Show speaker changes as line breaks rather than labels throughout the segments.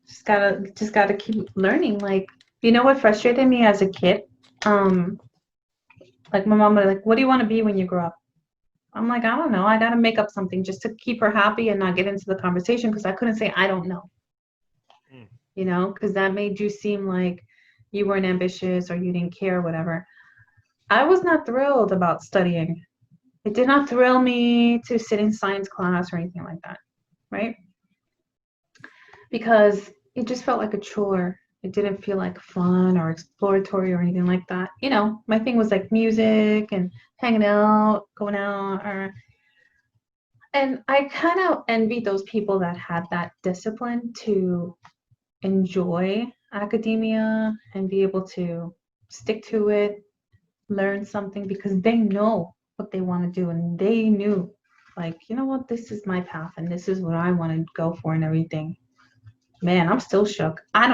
Just gotta keep learning. Like, you know what frustrated me as a kid? Um, like my mom was like, "What do you want to be when you grow up?" I'm like, I don't know. I gotta make up something just to keep her happy and not get into the conversation because I couldn't say I don't know,
Mm.
because that made you seem like you weren't ambitious or you didn't care, whatever. I was not thrilled about studying. It did not thrill me to sit in science class or anything like that, right? Because it just felt like a chore. It didn't feel like fun or exploratory or anything like that. My thing was like music and hanging out, going out, and I kind of envy those people that had that discipline to enjoy academia and be able to stick to it, learn something because they know what they want to do and they knew, like, you know what, this is my path and this is what I want to go for and everything. Man, I'm still shook. I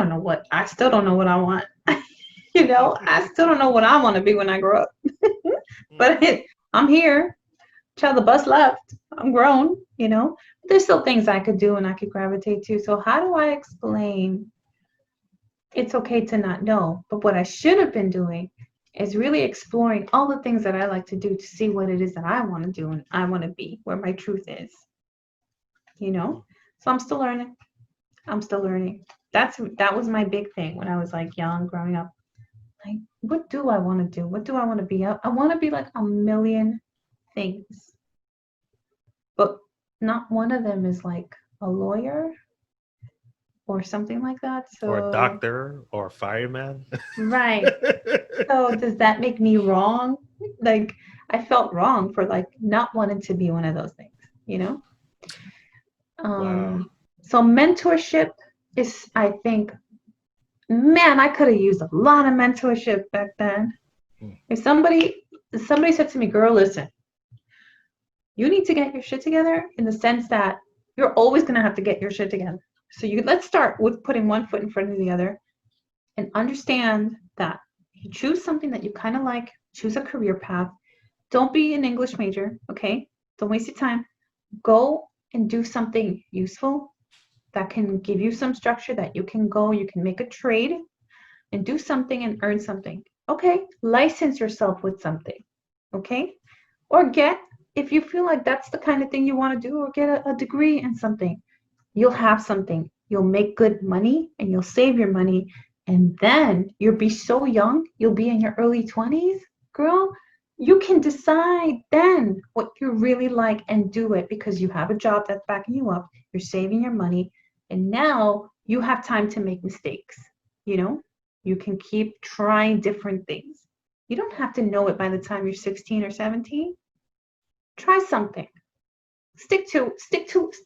still don't know what I want. I still don't know what I want to be when I grow up.
Mm.
But I'm here. Child, the bus left. I'm grown. There's still things I could do and I could gravitate to. So how do I explain it's okay to not know? But what I should have been doing is really exploring all the things that I like to do to see what it is that I want to do and I want to be, where my truth is, you know?
Mm.
So I'm still learning. I'm still learning. That was my big thing when I was like young, growing up. Like, what do I want to do? What do I want to be? I want to be like a million things, but not one of them is like a lawyer or something like that.
Or a
So,
doctor or a fireman.
right. So, does that make me wrong? Like, I felt wrong for like not wanting to be one of those things, you know?
Wow.
Um, so mentorship is, I think, man, I could have used a lot of mentorship back then.
Mm.
If somebody said to me, "Girl, listen, you need to get your shit together," in the sense that you're always gonna have to get your shit together. So let's start with putting one foot in front of the other and understand that you choose something that you kind of like, choose a career path. Don't be an English major, okay? Don't waste your time. Go and do something useful that can give you some structure that you can make a trade and do something and earn something. Okay, license yourself with something. Okay? Or if you feel like that's the kind of thing you want to do, or get a degree in something. You'll have something. You'll make good money and you'll save your money. And then you'll be so young, you'll be in your early 20s, girl. You can decide then what you really like and do it because you have a job that's backing you up. You're saving your money. And now you have time to make mistakes. You know, you can keep trying different things. You don't have to know it by the time you're 16 or 17. Try something.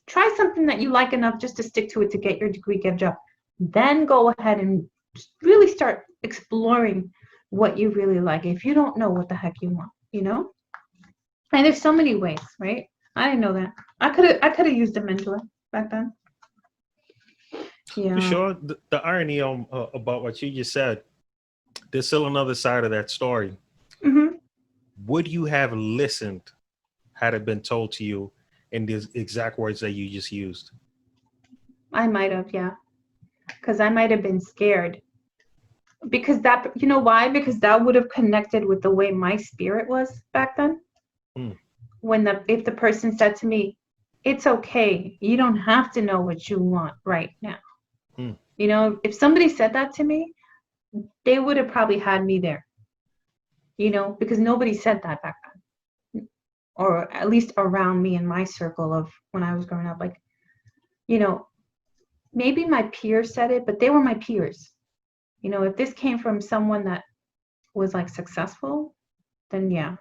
Try something that you like enough just to stick to it to get your degree, get a job. Then go ahead and really start exploring what you really like if you don't know what the heck you want. And there's so many ways, right? I didn't know that. I could have used a mentor back then.
For
Yeah.
sure, the irony about what you just said, there's still another side of that story.
Hmm.
Would you have listened had it been told to you in the exact words that you just used?
I might have, yeah, because I might have been scared because that, why? Because that would have connected with the way my spirit was back then.
Mm.
If the person said to me, "It's okay, you don't have to know what you want right now."
Mm.
If somebody said that to me, they would have probably had me there. Because nobody said that back then, or at least around me in my circle of when I was growing up. Like, you know, maybe my peers said it, but they were my peers. If this came from someone that was like successful, then yeah.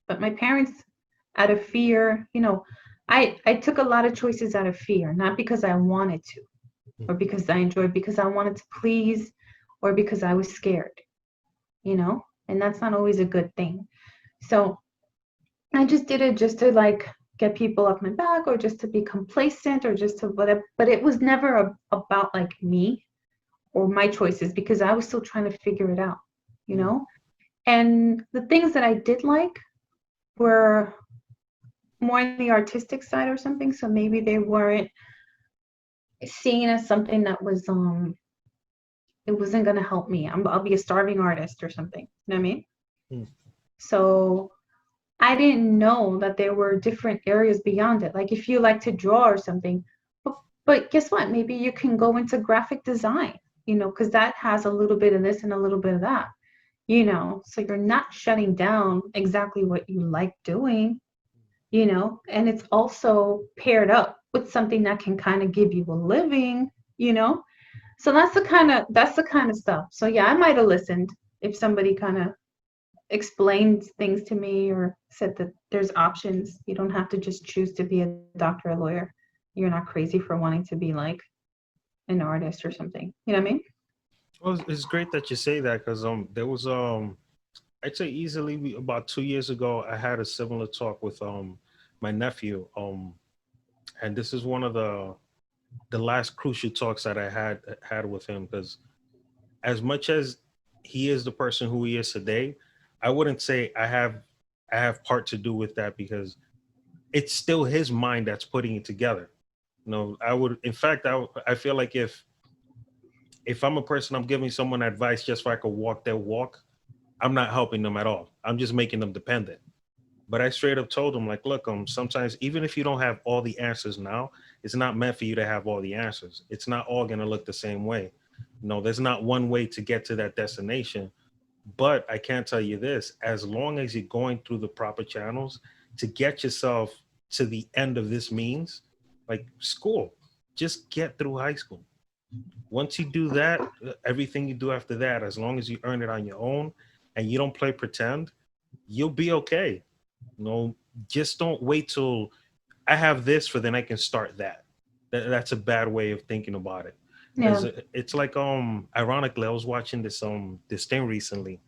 But my parents, out of fear, I took a lot of choices out of fear, not because I wanted to or
Mm.
because I enjoyed, because I wanted to please or because I was scared, and that's not always a good thing. So I just did it just to like get people off my back or just to be complacent or just to whatever. But it was never about like me or my choices because I was still trying to figure it out, you
Mm.
know? And the things that I did like were more on the artistic side or something. So maybe they weren't seen as something that was it wasn't gonna help me. I'll be a starving artist or something. You know what I mean?
Mm.
So I didn't know that there were different areas beyond it. Like if you like to draw or something, but guess what? Maybe you can go into graphic design, because that has a little bit of this and a little bit of that, so you're not shutting down exactly what you like doing, and it's also paired up with something that can kind of give you a living, you know. So that's the kind of stuff. So yeah, I might have listened if somebody kind of explained things to me or said that there's options. You don't have to just choose to be a doctor or a lawyer. You're not crazy for wanting to be like an artist or something. You know what I mean?
Well, it's great that you say that because there was I'd say easily about 2 years ago I had a similar talk with my nephew and this is one of the last crucial talks that I had with him because as much as he is the person who he is today, I wouldn't say I have part to do with that because it's still his mind that's putting it together. I would, in fact, I feel like if I'm a person, I'm giving someone advice just so I could walk their walk, I'm not helping them at all. I'm just making them dependent. But I straight up told him, like, look, sometimes even if you don't have all the answers now, it's not meant for you to have all the answers. It's not all gonna look the same way. There's not one way to get to that destination. But I can tell you this: as long as you're going through the proper channels to get yourself to the end of this means, like school, just get through high school. Once you do that, everything you do after that, as long as you earn it on your own and you don't play pretend, you'll be okay. No, just don't wait till I have this for then I can start that. That's a bad way of thinking about it.
Yeah.
Because it's like ironically I was watching this thing recently,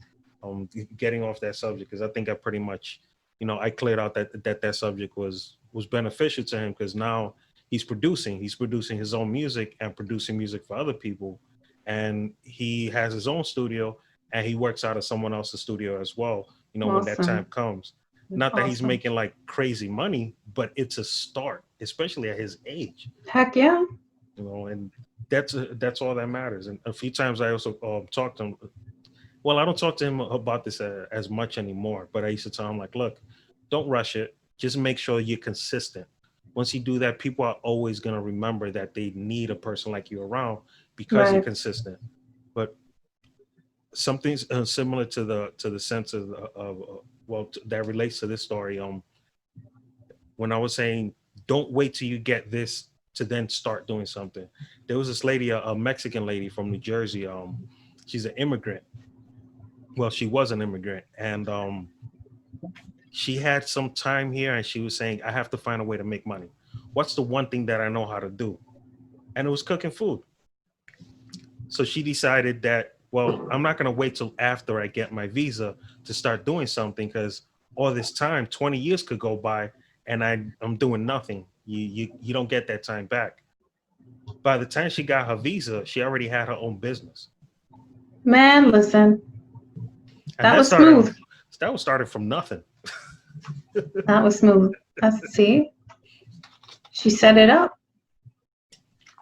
getting off that subject because I think I pretty much, I cleared out that subject was beneficial to him because now he's producing his own music and producing music for other people, and he has his own studio and he works out of someone else's studio as well, when that time
Awesome.
comes. Not that he's
Awesome.
making like crazy money, but it's a start, especially at his age,
Heck yeah.
and that's all that matters. And a few times I also talked to him. Well, I don't talk to him about this as much anymore, but I used to tell him like, look, don't rush it. Just make sure you're consistent. Once you do that, people are always going to remember that they need a person like you around because you're
Right.
consistent. But something similar to the sense of that relates to this story. When I was saying, don't wait till you get this to then start doing something. There was this lady, a Mexican lady from New Jersey. She's an immigrant. Well, she was an immigrant, and she had some time here, and she was saying, I have to find a way to make money. What's the one thing that I know how to do? And it was cooking food. So she decided that, well, I'm not going to wait till after I get my visa to start doing something because all this time, 20 years could go by and I'm doing nothing. You don't get that time back. By the time she got her visa, she already had her own business.
Man, listen,
And
that
that
was
started
smooth.
that was started from nothing.
That was smooth. See, she set it up.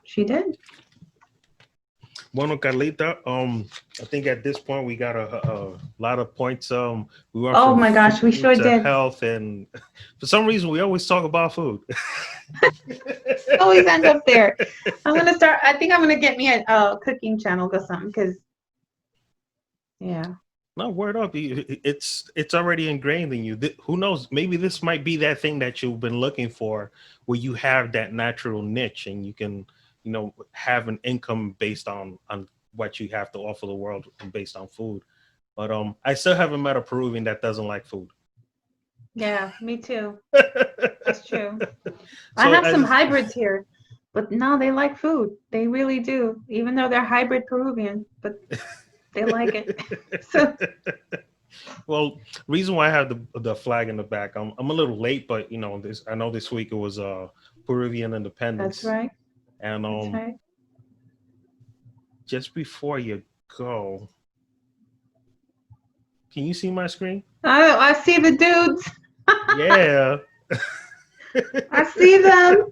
She did.
Bueno, Carlita, I think at this point we got a lot of points. We went
Oh
from
my gosh, we
food
sure
to
did.
health, and for some reason we always talk about food.
Always end up there. I think I'm gonna get me a cooking channel or something because, yeah.
No, word up. It's already ingrained in you. Who knows? Maybe this might be that thing that you've been looking for, where you have that natural niche and you can, have an income based on what you have to offer the world and based on food. But I still haven't met a Peruvian that doesn't like food.
Yeah, me too. That's true. I
So
have some
as
hybrids here, but no, they like food. They really do, even though they're hybrid Peruvian, but they like it. So
well, reason why I have the flag in the back, I'm a little late, but this I know this week it was Peruvian
that's
Independence,
right.
and
That's right.
just before you go, can you see my screen?
I see the dudes.
Yeah.
I see them.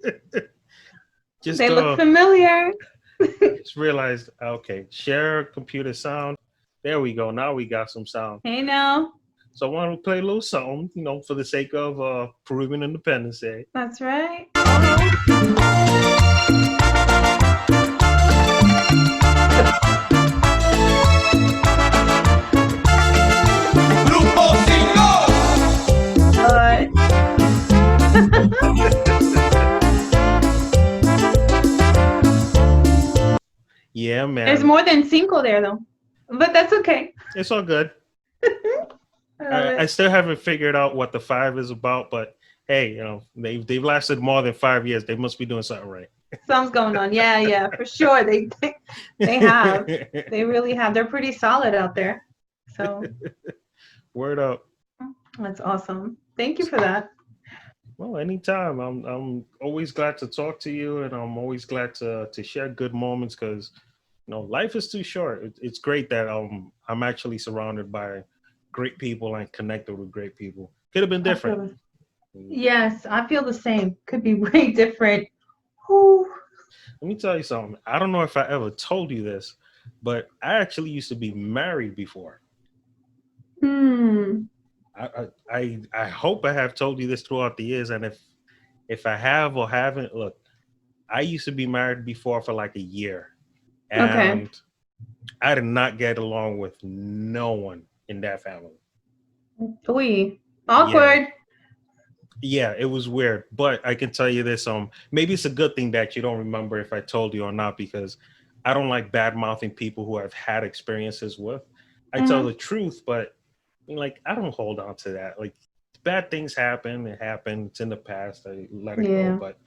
Just
They look familiar.
just realized, okay, share computer sound. There we go. Now we got some sound.
Hey now.
So I want to play a little song, for the sake of Peruvian Independence Day.
That's right.
Yeah, man.
There's more than cinco there though, but that's okay.
It's all good.
I
I still haven't figured out what the 5 is about, but hey, they've lasted more than 5 years. They must be doing something right.
Something's going on. Yeah, for sure. They have. They really have. They're pretty solid out there. So
Word up.
that's awesome. Thank you for that.
Well, anytime. I'm always glad to talk to you, and I'm always glad to share good moments because life is too short. It's great that I'm actually surrounded by great people and connected with great people. Could have been different.
Yes, I feel the same. Could be way different. Whew.
Let me tell you something. I don't know if I ever told you this, but I actually used to be married before. I hope I have told you this throughout the years, and if I have or haven't, look, I used to be married before for like a year, and I did not get along with no one in that family.
Awkward.
Yeah, it was weird, but I can tell you this: maybe it's a good thing that you don't remember if I told you or not, because I don't like bad mouthing people who I've had experiences with. I tell the truth, but I don't hold on to that. Like, bad things happen. It happened. It's in the past. I let it go. But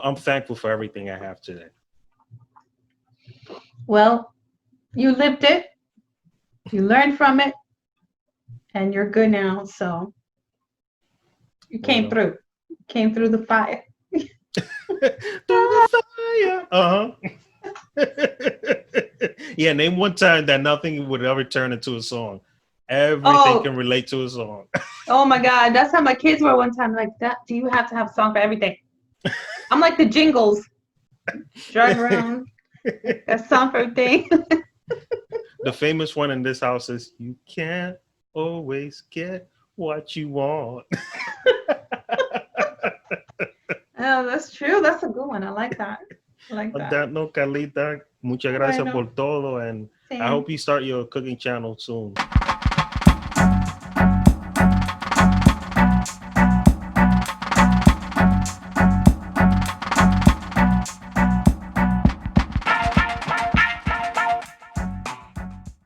I'm thankful for everything I have today.
Well, you lived it. You learned from it, and you're good now. So you came through. You came through the fire.
Through the fire. Yeah, name one time that nothing would ever turn into a song. Everything can relate to a song.
Oh my God, that's how my kids were one time. Like, that, do you have to have a song for everything? I'm like the Jingles, driving around. A song for everything.
The famous one in this house is "You can't always get what you want."
Oh, that's true. That's a good one. I like that.
On that note, Carlita, muchas gracias por todo, and I hope you start your cooking channel soon.